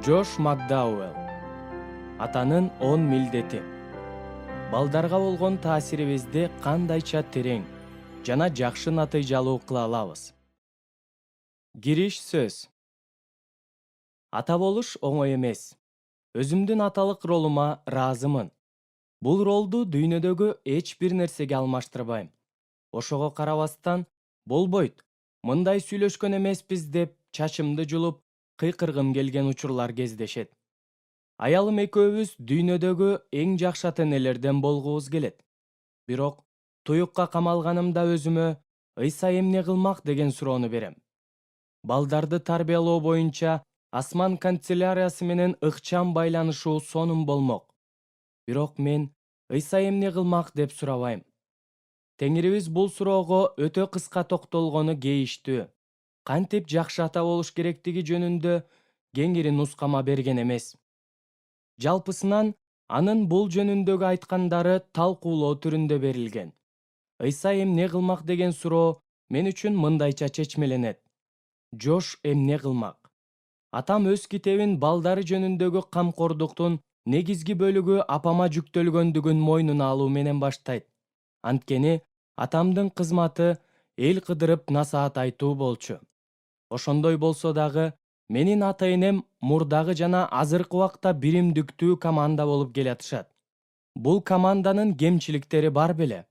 Джош Макдауэлл. Атанын 10 милдети. Балдарга болгон таасирибизди кандайча терең жана жакшы натыйжалуу кыла алабыз? Кириш сөз. Ата болуш оңой эмес. Өзүмдүн аталык ролума ыраазымын. Бул ролду дүйнөдөгү эч бир нерсеге алмаштырбайм. Ошого карабастан, болбойт, мындай сүйлөшкөн эмеспиз деп чачымды жулуп, кыйкыргым келген учурлар кездешет. Аялым экөөбүз дүйнөдөгү эң жакшы энелерден болгубуз келет. Бирок туюкка камалганымда өзүмө ыйса эмне кылмак деген суроону берем. Балдарды тарбиялоо боюнча асман канцеляриясы менен ыкчам байланышуу сонун болмок. Бирок мен ыйса эмне кылмак деп сурабайм. Теңирибиз бул суроого өтө кыска токтолгону кейиштүү. Кантип жакшы ата болуш керектиги жөнүндө кеңири нускама берген эмес. Жалпысынан анын бул жөнүндөгү айткандары талкуулоо түрүндө берилген. Ыйса эмне кылмак деген суроо мен үчүн мындайча чечмеленет. Жош эмне кылмак? Атам өз китебин балдары жөнүндөгү камкордуктун негизги бөлүгү апама жүктөлгөндүгүн мойнуна алуу менен баштайт. Анткени атамдын кызматы эл кыдырып насаат айтуу болчу. Ошондой болсо дагы менин ата-энем мурдагы жана азыркы убакта биримдиктүү команда болуп келатышат. Бул команданын кемчиликтери бар беле?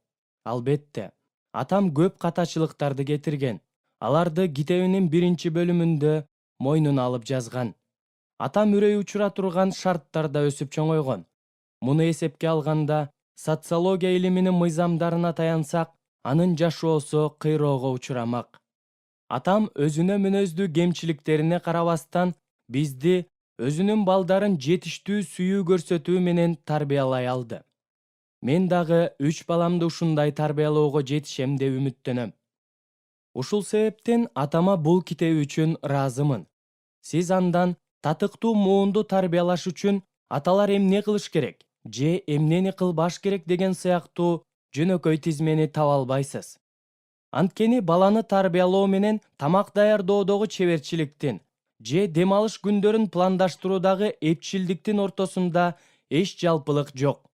Албетте, атам көп катачылыктарды кетирген. Аларды китебинин 1-бөлүмүндө мойнуна алып жазган. Атам үрөй учура турган шарттарда өсүп чоңойгон. Муну эсепке алганда, социология илиминин мыйзамдарына таянсак, анын жашоосу кыйроого учурамак. Атам өзүнө мүнөздүү кемчиликтерине карабастан бизди өзүнүн балдарын жетиштүү сүйүү көрсөтүү менен тарбиялай алды. Мен дагы 3 баламды ушундай тарбиялоого жетишем деп үмүттөнөм. Ушул себептен атама бул китеби үчүн ыраазымын. Сиз андан татыктуу муунду тарбиялаш үчүн аталар эмне кылыш керек же эмнени кылбаш керек деген сыяктуу жөнөкөй тизмени таба албайсыз. Анткени баланы тарбиялоо менен тамак даярдоодогу чеберчиликтин же дем алыш күндөрүн пландаштыруудагы эпчилдиктин ортосунда эч жалпылык жок.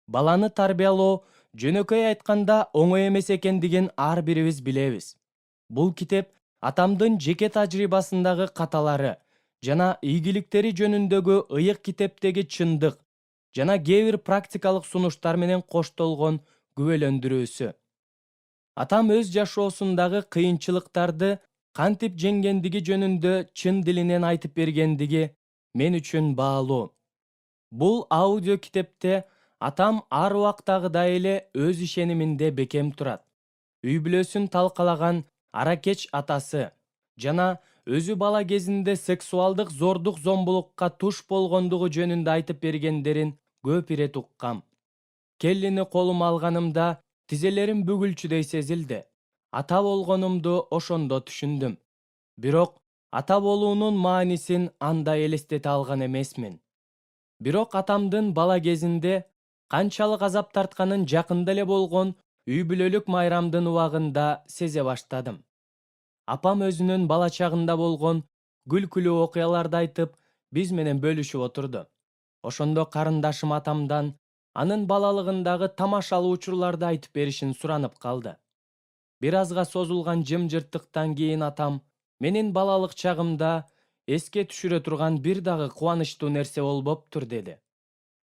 Баланы тарбиялоо жөнөкөй айтканда оңой эмес экендигин ар бирибиз билебиз. Бул китеп атамдын жеке тажрыйбасындагы каталары жана ийгиликтери жөнүндөгү ыйык китептеги чындык жана кээ бир практикалык сунуштар менен коштолгон күбөлөндүрүүсү. Атам өз жашоосундагы кыйынчылыктарды кантип жеңгендиги жөнүндө чын дилинен айтып бергендиги мен үчүн баалуу. Бул аудио китепте атам ар убактагыдай эле өз ишениминде бекем турат. Үй бүлөсүн талкалаган аракеч атасы жана өзү бала кезинде сексуалдык зордук зомбулукка туш болгондугу жөнүндө айтып бергендерин көп ирет уккам. Келлини колума алганымда тизелерим бүгүлчүдөй сезилди. Ата болгонумду ошондо түшүндүм. Бирок ата болуунун маанисин анда элестете алган эмесмин. Бирок атамдын бала кезинде канчалык азап тартканын жакында эле болгон үй бүлөлүк майрамдын убагында сезе баштадым. Апам өзүнүн бала чагында болгон күлкүлүү окуяларды айтып, биз менен бөлүшүп отурду. Ошондо карындашым атамдан анын балалыгындагы тамашалуу учурларды айтып беришин суранып калды. Бир азга созулган жымжырттыктан кийин атам менин балалык чагымда эске түшүрө турган бир дагы кубанычтуу нерсе болбоптур деди.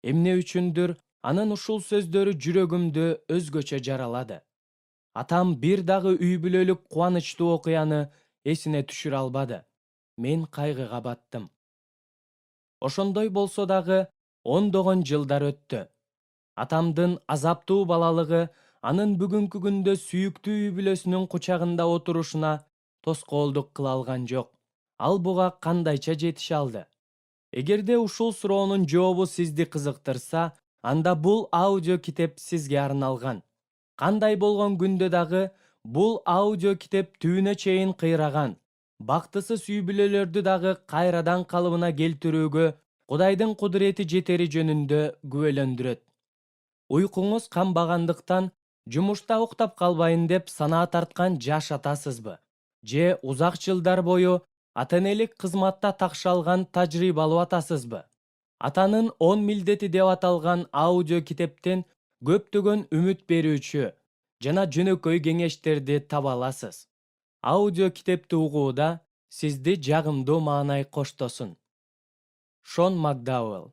Эмне үчүндүр анын ушул сөздөрү жүрөгүмдү өзгөчө жаралады. Атам бир дагы үй бүлөлүк кубанычтуу окуяны эсине түшүрө албады. Мен кайгыга баттым. Ошондой болсо дагы ондогон жылдар өттү. Атамдын азаптуу балалыгы анын бүгүнкү күндө сүйүктүү үй бүлөсүнүн кучагында отурушуна тоскоолдук кыла алган жок. Ал буга кандайча жетише алды? Эгерде ушул суроонун жообу сизди кызыктырса, анда бул аудио китеп сизге арналган. Кандай болгон күндө дагы бул аудио китеп түбүнө чейин кыйраган, бактысыз үй бүлөлөрдү дагы кайрадан калыбына келтирүүгө Кудайдын кудурети жетери жөнүндө күбөлөндүрөт. Уйкуңуз канбагандыктан жумушта уктап калбайын деп санаа тарткан жаш атасызбы? Же узак жылдар бою ата энелик кызматта такшалган тажрыйбалуу атасызбы? Атанын 10 милдети деп аталган аудио китептен көптөгөн үмүт берүүчү жана жөнөкөй кеңештерди таба аласыз. Аудио китепти угууда сизди жагымдуу маанай коштосун. Шон Макдауэлл